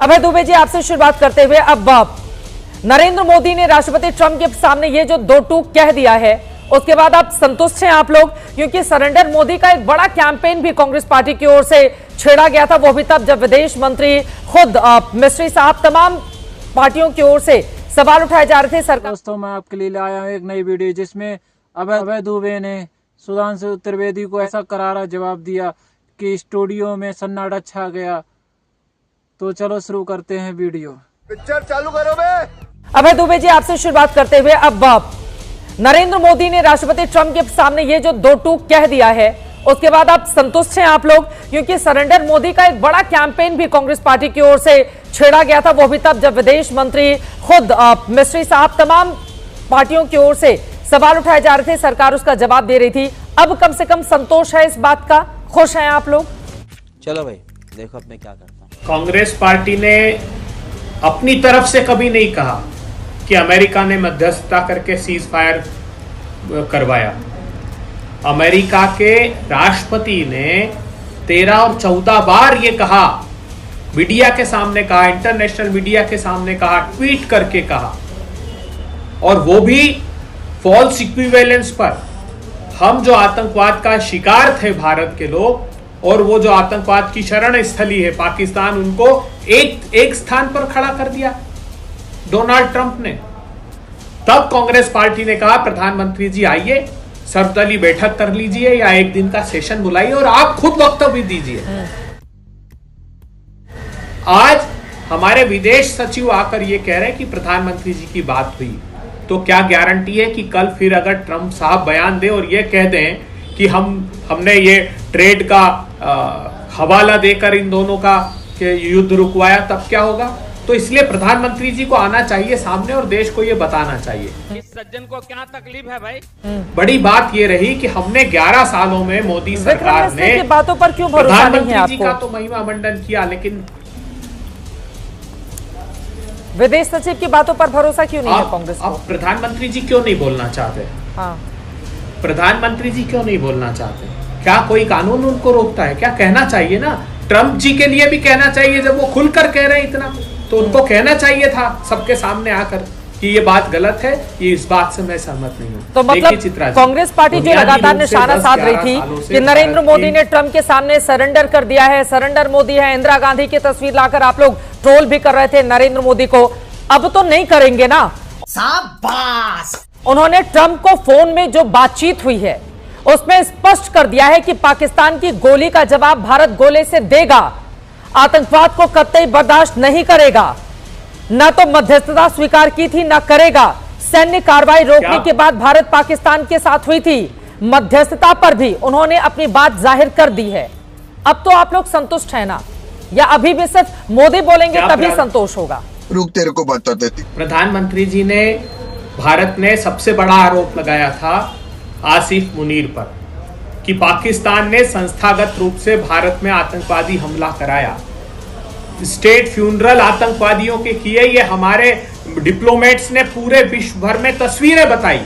अभय दुबे जी, आपसे शुरुआत करते हुए, अब नरेंद्र मोदी ने राष्ट्रपति ट्रंप के सामने ये जो दो टूक कह दिया है, उसके बाद आप संतुष्ट हैं आप लोग? क्योंकि सरेंडर मोदी का एक बड़ा कैंपेन भी कांग्रेस पार्टी की ओर से छेड़ा गया था, वो भी तब जब विदेश मंत्री खुद मिस्त्री साहब, तमाम पार्टियों की ओर से सवाल उठाए जा रहे थे सरकार। दोस्तों, मैं आपके लिए लाया हूं एक नई वीडियो जिसमें अभय दुबे ने सुधांशु त्रिवेदी को ऐसा करारा जवाब दिया कि स्टूडियो में सन्नाटा छा गया। तो चलो शुरू करते हैं वीडियो। पिक्चर चालू करो बे। अभय दुबे जी, आपसे शुरुआत करते हुए, अब नरेंद्र मोदी ने राष्ट्रपति ट्रंप के सामने ये जो दो टूक कह दिया है, उसके बाद आप संतुष्ट हैं आप लोग? क्योंकि सरेंडर मोदी का एक बड़ा कैंपेन भी कांग्रेस पार्टी की ओर से छेड़ा गया था, वो भी तब जब विदेश मंत्री खुद मिस्त्री साहब, तमाम पार्टियों की ओर से सवाल उठाए जा रहे थे, सरकार उसका जवाब दे रही थी। अब कम से कम संतोष है इस बात का, खुश हैं आप लोग? चलो भाई, देखो अब मैं क्या करता हूं। कांग्रेस पार्टी ने अपनी तरफ से कभी नहीं कहा कि अमेरिका ने मध्यस्थता करके सीज फायर करवाया। अमेरिका के राष्ट्रपति ने 13 और 14 बार ये कहा, मीडिया के सामने कहा, इंटरनेशनल मीडिया के सामने कहा, ट्वीट करके कहा, और वो भी फॉल्स इक्विवेलेंस पर। हम जो आतंकवाद का शिकार थे भारत के लोग, और वो जो आतंकवाद की शरण स्थली है पाकिस्तान, उनको एक स्थान पर खड़ा कर दिया डोनाल्ड ट्रंप ने। तब कांग्रेस पार्टी ने कहा, प्रधानमंत्री जी आइए, सर्वदलीय बैठक कर लीजिए या एक दिन का सेशन बुलाइए और आप खुद वक्तव्य दीजिए। आज हमारे विदेश सचिव आकर ये कह रहे हैं कि प्रधानमंत्री जी की बात हुई, तो क्या गारंटी है कि कल फिर अगर ट्रंप साहब बयान दे और ये कह दें कि हमने ये ट्रेड का हवाला देकर इन दोनों का युद्ध रुकवाया, तब क्या होगा? तो इसलिए प्रधानमंत्री जी को आना चाहिए सामने और देश को ये बताना चाहिए। इस सज्जन को क्या तकलीफ है भाई? बड़ी बात ये रही कि हमने 11 सालों में मोदी सरकार ने बातों पर क्यों भरोसा नहीं है आपको? प्रधानमंत्री जी का तो महिमा मंडन किया, लेकिन विदेश सचिव की बातों पर भरोसा क्यों नहीं है कांग्रेस को? अब प्रधानमंत्री जी क्यों नहीं बोलना चाहते? हाँ, प्रधानमंत्री जी क्यों नहीं बोलना चाहते? क्या कोई कानून उनको रोकता है? क्या कहना चाहिए ना, ट्रंप जी के लिए भी कहना चाहिए। जब वो खुलकर कह रहे हैं इतना, तो उनको कहना चाहिए था सबके सामने आकर कि ये बात गलत है, ये इस बात से मैं सहमत नहीं हूँ। तो मतलब कांग्रेस पार्टी जो लगातार निशाना साध रही थी कि नरेंद्र मोदी ने ट्रंप के सामने सरेंडर कर दिया है, सरेंडर मोदी है, इंदिरा गांधी की तस्वीर लाकर आप लोग ट्रोल भी कर रहे थे नरेंद्र मोदी को, अब तो नहीं करेंगे ना? शाबाश। उन्होंने ट्रंप को फोन में जो बातचीत हुई है उसमें स्पष्ट कर दिया है कि पाकिस्तान की गोली का जवाब भारत गोले से देगा, आतंकवाद को कतई बर्दाश्त नहीं करेगा, न तो मध्यस्थता स्वीकार की थी न करेगा। सैन्य कार्रवाई रोकने के बाद भारत पाकिस्तान के साथ हुई थी, मध्यस्थता पर भी उन्होंने अपनी बात जाहिर कर दी है। अब तो आप लोग संतुष्ट हैं ना, या अभी भी सिर्फ मोदी बोलेंगे तभी संतोष होगा? रुक, तेरे को बता देती। प्रधानमंत्री जी ने, भारत ने सबसे बड़ा आरोप लगाया था आसिफ मुनीर पर कि पाकिस्तान ने संस्थागत रूप से भारत में आतंकवादी हमला कराया, स्टेट फ्यूनरल आतंकवादियों के किए। ये हमारे डिप्लोमेट्स ने पूरे विश्व भर में तस्वीरें बताई।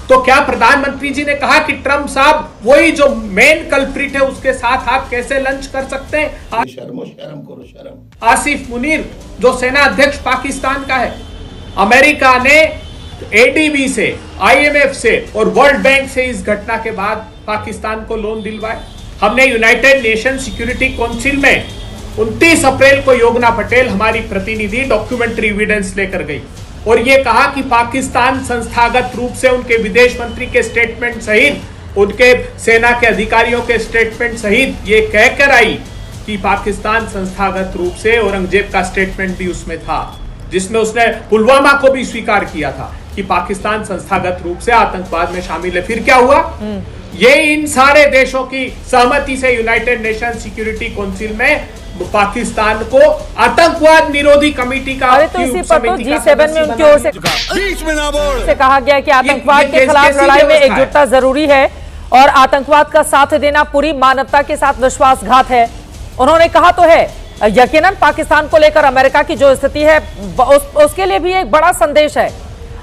तो क्या प्रधानमंत्री जी ने कहा कि ट्रंप साहब वही जो मेन कल्प्रिट है उसके साथ आप कैसे लंच कर सकते हैं? शर्म करो, शर्म। आसिफ मुनीर जो सेना अध्यक्ष पाकिस्तान का है, अमेरिका ने एडीबी से, आईएमएफ से और वर्ल्ड बैंक से इस घटना के बाद पाकिस्तान को लोन दिलवाए। हमने यूनाइटेड नेशन सिक्योरिटी काउंसिल में 29 अप्रैल को योगना पटेल हमारी प्रतिनिधि डॉक्यूमेंट्री एविडेंस लेकर गई और यह कहा कि पाकिस्तान संस्थागत रूप से उनके विदेश मंत्री के स्टेटमेंट सहित, उनके सेना के अधिकारियों के स्टेटमेंट सहित ये कहकर आई कि पाकिस्तान संस्थागत रूप से, औरंगजेब का स्टेटमेंट भी उसमें था जिसमें उसने पुलवामा को भी स्वीकार किया था कि पाकिस्तान संस्थागत रूप से आतंकवाद में शामिल है। फिर क्या हुआ? ये इन सारे देशों की सहमति से यूनाइटेड नेशन सिक्योरिटी काउंसिल में पाकिस्तान को आतंकवाद निरोधी कमेटी का, अरे तो इसी पर तो G7 में उनकी ओर से कहा गया है कि आतंकवाद के खिलाफ लड़ाई में एकजुटता जरूरी है और आतंकवाद का साथ देना पूरी मानवता के साथ विश्वासघात है। उन्होंने कहा तो है, यकीनन पाकिस्तान को लेकर अमेरिका की जो स्थिति है उसके लिए भी एक बड़ा संदेश है।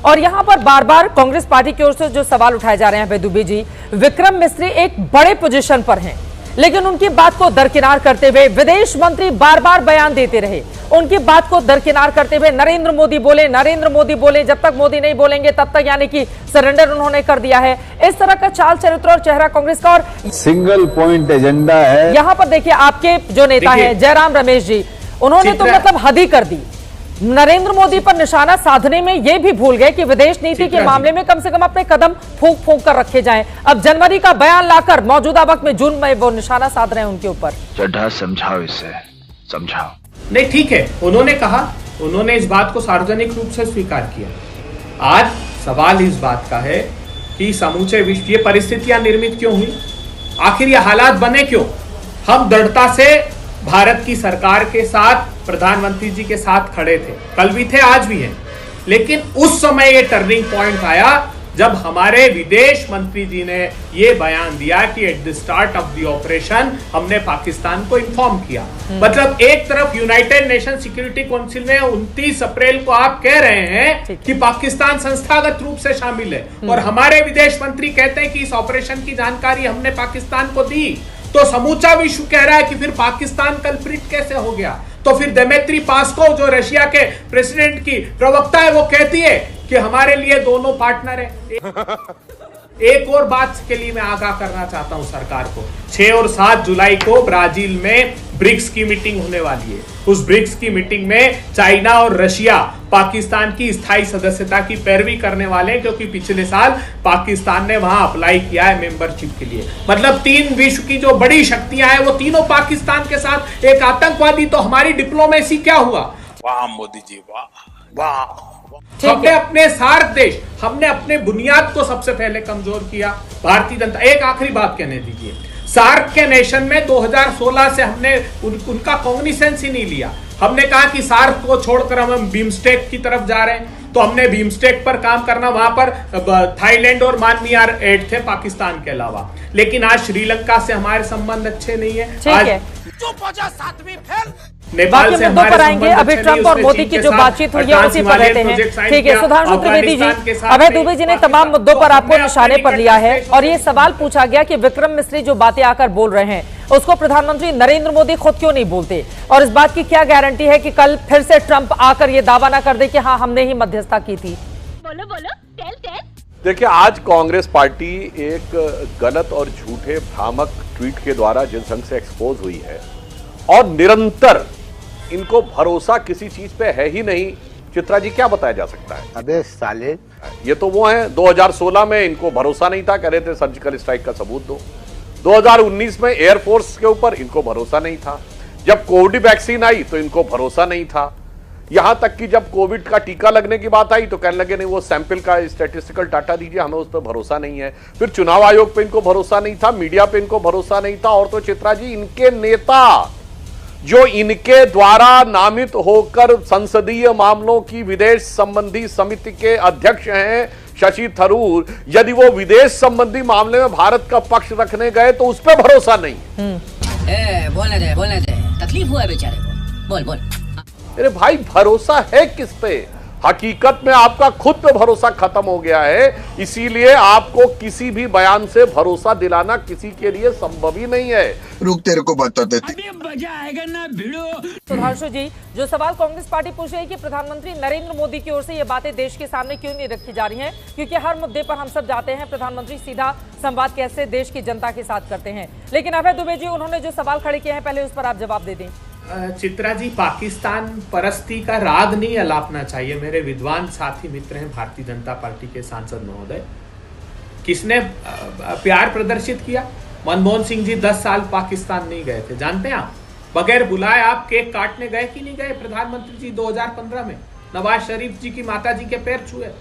और यहां पर बार बार कांग्रेस पार्टी की ओर से जो सवाल उठाए जा रहे हैं, बेदुबी जी, विक्रम मिस्री एक बड़े पोजीशन पर हैं, लेकिन उनकी बात को दरकिनार करते हुए विदेश मंत्री बार बार बयान देते रहे। उनकी बात को दरकिनार करते हुए नरेंद्र मोदी बोले, जब तक मोदी नहीं बोलेंगे तब तक, यानी कि सरेंडर उन्होंने कर दिया है। इस तरह का चाल चरित्र और चेहरा कांग्रेस का, और सिंगल पॉइंट एजेंडा है। यहां पर देखिए आपके जो नेता हैं जयराम रमेश जी, उन्होंने तो मतलब हद ही कर दी। नरेंद्र मोदी पर निशाना साधने में ये भी भूल गए कि विदेश नीति के मामले में कम से कम अपने कदम फूंक फूंक कर रखे जाएं। अब जनवरी का बयान लाकर मौजूदा वक्त में जून में वो निशाना साध रहे हैं उनके ऊपर। चड्ढा समझाओ इसे, समझाओ। नहीं ठीक है, उन्होंने कहा, उन्होंने इस बात को सार्वजनिक रूप से स्वीकार किया। आज सवाल इस बात का है कि समूचे विश्व ये परिस्थितियां निर्मित क्यों हुई, आखिर ये हालात बने क्यों। हम दृढ़ता से भारत की सरकार के साथ, प्रधानमंत्री जी के साथ खड़े थे, कल भी थे, आज भी हैं। लेकिन उस समय ये टर्निंग पॉइंट आया जब हमारे विदेश मंत्री जी ने ये बयान दिया कि at the start of the operation हमने पाकिस्तान को इन्फॉर्म किया। मतलब एक तरफ यूनाइटेड नेशन सिक्योरिटी काउंसिल में 29 अप्रैल को आप कह रहे हैं कि पाकिस्तान संस्थागत रूप से शामिल है, और हमारे विदेश मंत्री कहते हैं कि इस ऑपरेशन की जानकारी हमने पाकिस्तान को दी। तो समूचा विश्व कह रहा है कि फिर पाकिस्तान कल्प्रिट कैसे हो गया। तो फिर दिमित्री पास्कोव जो रशिया के प्रेसिडेंट की प्रवक्ता है, वो कहती है कि हमारे लिए दोनों पार्टनर है। एक और बात के लिए मैं आगाह करना चाहता हूं सरकार को, 6 और 7 जुलाई को ब्राजील में ब्रिक्स की मीटिंग होने वाली है। उस ब्रिक्स की मीटिंग में चाइना और रशिया पाकिस्तान की स्थायी सदस्यता की पैरवी करने वाले हैं, क्योंकि पिछले साल पाकिस्तान ने वहां अप्लाई किया है मेंबरशिप के लिए। मतलब 3 विश्व की जो बड़ी शक्तियां हैं वो तीनों पाकिस्तान के साथ। एक आतंकवादी, तो हमारी डिप्लोमेसी क्या हुआ। वाह मोदी जी, वाह वाह। हमने अपने सार्क देश, हमने अपने बुनियाद को सबसे पहले कमजोर किया। भारतीय जनता, एक आखिरी बात कहने दीजिए, सार्क के नेशन में 2016 से हमने उनका कॉग्निसेंस ही नहीं लिया। हमने कहा कि सार्क को छोड़कर हम बिम्स्टेक की तरफ जा रहे हैं, तो हमने बिम्स्टेक पर काम करना, वहां पर थाईलैंड और म्यांमार ऐड थे पाकिस्तान के अलावा। लेकिन आज श्रीलंका से हमारे संबंध अच्छे नहीं है। आज नेपाल से मुद्दों पर आएंगे। अभी ट्रंप और मोदी की जो बातचीत हुई है उसी पर रहते हैं। ठीक है, सुधांशु त्रिवेदी जी, अभय दुबे जी ने तमाम मुद्दों पर आपको निशाने पर लिया है, और ये सवाल पूछा गया कि विक्रम मिस्री जो बातें आकर बोल रहे हैं उसको प्रधानमंत्री नरेंद्र मोदी खुद क्यों नहीं बोलते, और इस बात की क्या गारंटी है कि कल फिर से ट्रंप आकर ये दावा ना कर दे कि हाँ हमने ही मध्यस्थता की थी। बोलो बोलो, टेल। देखिए, आज कांग्रेस पार्टी एक गलत और झूठे भ्रामक ट्वीट के द्वारा जनसंघ से एक्सपोज हुई है, और निरंतर इनको भरोसा किसी चीज पे है ही नहीं। चित्रा जी, क्या बताया जा सकता है। अबे साले, ये तो वो हैं 2016 में इनको भरोसा नहीं था, कह रहे थे सर्जिकल स्ट्राइक का सबूत दो। 2019 में एयरफोर्स के ऊपर इनको भरोसा नहीं था। जब कोविड वैक्सीन आई तो इनको भरोसा नहीं था। यहां तक कि जब कोविड का टीका लगने की बात आई तो कहने लगे नहीं, वो सैंपल का स्टैटिस्टिकल डाटा दीजिए, हमें उस पर भरोसा नहीं है। फिर चुनाव आयोग पे इनको भरोसा नहीं था, मीडिया पे इनको भरोसा नहीं था, और तो चित्रा जी, इनके नेता जो इनके द्वारा नामित होकर संसदीय मामलों की विदेश संबंधी समिति के अध्यक्ष हैं शशि थरूर, यदि वो विदेश संबंधी मामले में भारत का पक्ष रखने गए तो उस पर भरोसा नहीं। बोलने दे, तकलीफ हुआ है बेचारे को, बोल। अरे भाई, भरोसा है किस पे। हकीकत में आपका खुद पे भरोसा खत्म हो गया है, इसीलिए आपको किसी भी बयान से भरोसा दिलाना किसी के लिए संभव ही नहीं है। रुक, तेरे को बता देती। सुधांशु जी, जो सवाल कांग्रेस पार्टी पूछ रही है कि प्रधानमंत्री नरेंद्र मोदी की ओर से ये बातें देश के सामने क्यों नहीं रखी जा रही हैं, क्योंकि हर मुद्दे पर हम सब जाते हैं, प्रधानमंत्री सीधा संवाद कैसे देश की जनता के साथ करते हैं। लेकिन अभय दुबे जी, उन्होंने जो सवाल खड़े किए हैं पहले उस पर आप जवाब दे दें। चित्रा जी, पाकिस्तान परस्ती का राग नहीं अलापना चाहिए। मेरे विद्वान साथी मित्र हैं भारतीय जनता पार्टी के सांसद महोदय, किसने प्यार प्रदर्शित किया। मनमोहन सिंह जी 10 साल पाकिस्तान नहीं गए थे, जानते हैं आप। बगैर बुलाए आप केक काटने गए कि नहीं गए प्रधानमंत्री जी 2015 में। नवाज शरीफ जी की माता जी के पैर छुए।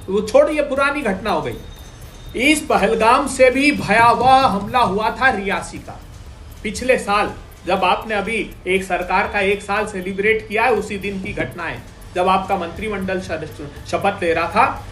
वो छोड़िए, पुरानी घटना हो गई। इस पहलगाम से भी भयावह हमला हुआ था रियासी का पिछले साल, जब आपने अभी एक सरकार का 1 साल सेलिब्रेट किया है, उसी दिन की घटना है जब आपका मंत्रिमंडल शपथ ले रहा था।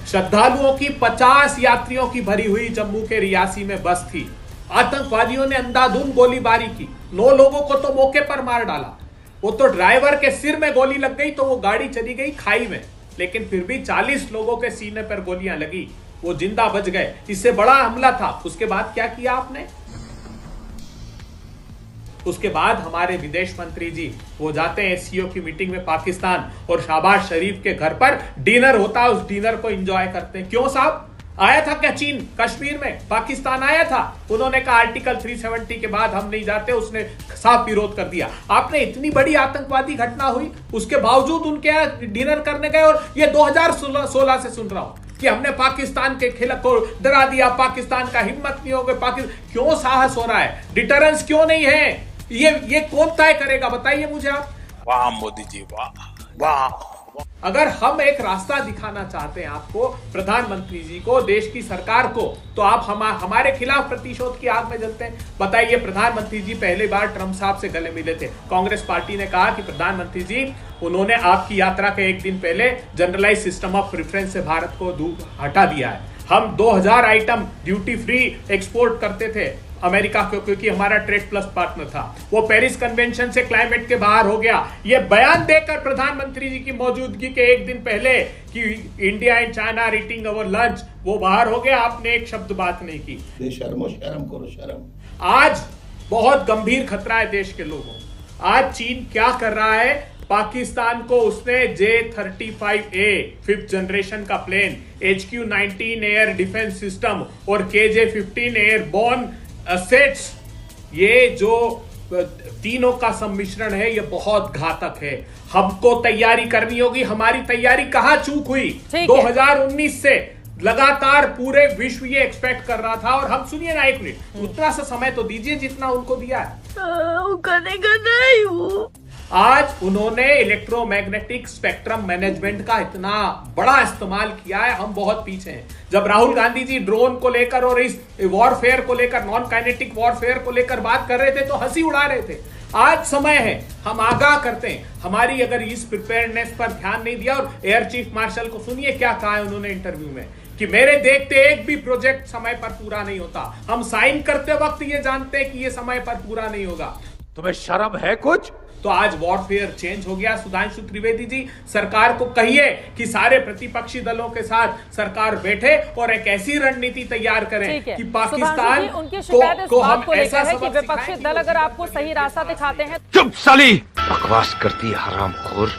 श्रद्धालुओं की 50 यात्रियों की भरी हुई जम्मू के रियासी में बस थी। आतंकवादियों ने अंधाधुंध गोलीबारी की, 9 लोगों को तो मौके पर मार डाला। वो तो ड्राइवर के सिर में गोली लग गई तो वो गाड़ी चली गई खाई में, लेकिन फिर भी 40 लोगों के सीने पर गोलियां लगी। वो जिंदा बच गए, इससे बड़ा हमला था। उसके बाद क्या किया आपने? उसके बाद हमारे विदेश मंत्री जी वो जाते हैं एससीओ की मीटिंग में पाकिस्तान, और शहबाज शरीफ के घर पर डिनर होता है, उस डिनर को एंजॉय करते हैं। क्यों साहब? आया था क्या चीन कश्मीर में? पाकिस्तान आया था? उन्होंने कहा आर्टिकल 370 के बाद हम नहीं जाते, उसने साफ विरोध कर दिया। आपने इतनी बड़ी आतंकवादी घटना हुई, उसके बावजूद उनके यहाँ डिनर करने गए, और ये 2016 से सुन रहा हूं कि हमने पाकिस्तान के खिलाफ को डरा दिया, पाकिस्तान का हिम्मत नहीं होगा। पाकिस्तान क्यों साहस हो रहा है? डिटरेंस क्यों नहीं है? ये कौन तय करेगा, बताइए मुझे आप। वाह मोदी जी, वाह वाह। अगर हम एक रास्ता दिखाना चाहते हैं आपको, प्रधानमंत्री जी को, देश की सरकार को, तो आप हमारे खिलाफ प्रतिशोध की आग में जलते हैं। बताइए, प्रधानमंत्री जी पहली बार ट्रंप साहब से गले मिले थे, कांग्रेस पार्टी ने कहा कि प्रधानमंत्री जी, उन्होंने आपकी यात्रा के एक दिन पहले जनरलाइज सिस्टम ऑफ प्रेफरेंस से भारत को हटा दिया है। हम 2000 आइटम ड्यूटी फ्री एक्सपोर्ट करते थे अमेरिका को, क्योंकि हमारा ट्रेड प्लस पार्टनर था। वो पेरिस कन्वेंशन से क्लाइमेट के बाहर हो गया। ये बयान देकर प्रधानमंत्री जी की मौजूदगी के एक दिन पहले कि India and China are eating our lunch, वो बाहर हो गया। आपने एक शब्द बात नहीं की। शर्म करो शर्म। आज बहुत गंभीर खतरा है देश के लोगों। आज चीन क्या कर रहा है? पाकिस्तान को उसने J-35A 5th जनरेशन का plane, HQ-19 air defence system और KJ-15 एयरबोर्न असेट्स, ये जो तीनों का सम्मिश्रण है, ये बहुत घातक है। हमको तैयारी करनी होगी। हमारी तैयारी कहां चूक हुई? 2019 से लगातार पूरे विश्व ये एक्सपेक्ट कर रहा था, और हम, सुनिए ना एक मिनट, उतना सा समय तो दीजिए जितना उनको दिया है। आज उन्होंने इलेक्ट्रोमैग्नेटिक स्पेक्ट्रम मैनेजमेंट का इतना बड़ा इस्तेमाल किया है, हम बहुत पीछे हैं। जब राहुल गांधी जी ड्रोन को लेकर और इस वॉरफेयर को लेकर, नॉन काइनेटिक वॉरफेयर को लेकर बात कर रहे थे, तो हंसी उड़ा रहे थे। आज समय है, हम आगाह करते हैं। हमारी अगर इस प्रिपेयरनेस पर ध्यान नहीं दिया, और एयर चीफ मार्शल को सुनिए क्या कहा है उन्होंने इंटरव्यू में, कि मेरे देखते एक भी प्रोजेक्ट समय पर पूरा नहीं होता। हम साइन करते वक्त ये जानते हैं कि ये समय पर पूरा नहीं होगा। तुम्हें शर्म है कुछ? तो आज वॉरफेयर चेंज हो गया। सुधांशु त्रिवेदी जी, सरकार को कहिए कि सारे प्रतिपक्षी दलों के साथ सरकार बैठे और एक ऐसी रणनीति तैयार करें कि पाकिस्तान उनकी शिकायत इस को बात हम को लेकर ऐसा है कि विपक्षी दल अगर आपको सही रास्ता दिखाते हैं। चुप साली, बकवास करती है हरामखोर।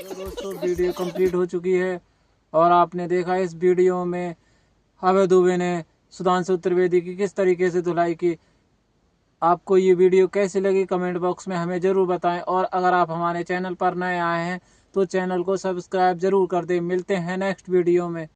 दोस्तों, वीडियो कंप्लीट हो चुकी है, और आपने देखा इस वीडियो में अभय दुबे ने सुधांशु त्रिवेदी की किस तरीके से धुलाई की। आपको ये वीडियो कैसी लगी कमेंट बॉक्स में हमें ज़रूर बताएं, और अगर आप हमारे चैनल पर नए आए हैं तो चैनल को सब्सक्राइब जरूर कर दें। मिलते हैं नेक्स्ट वीडियो में।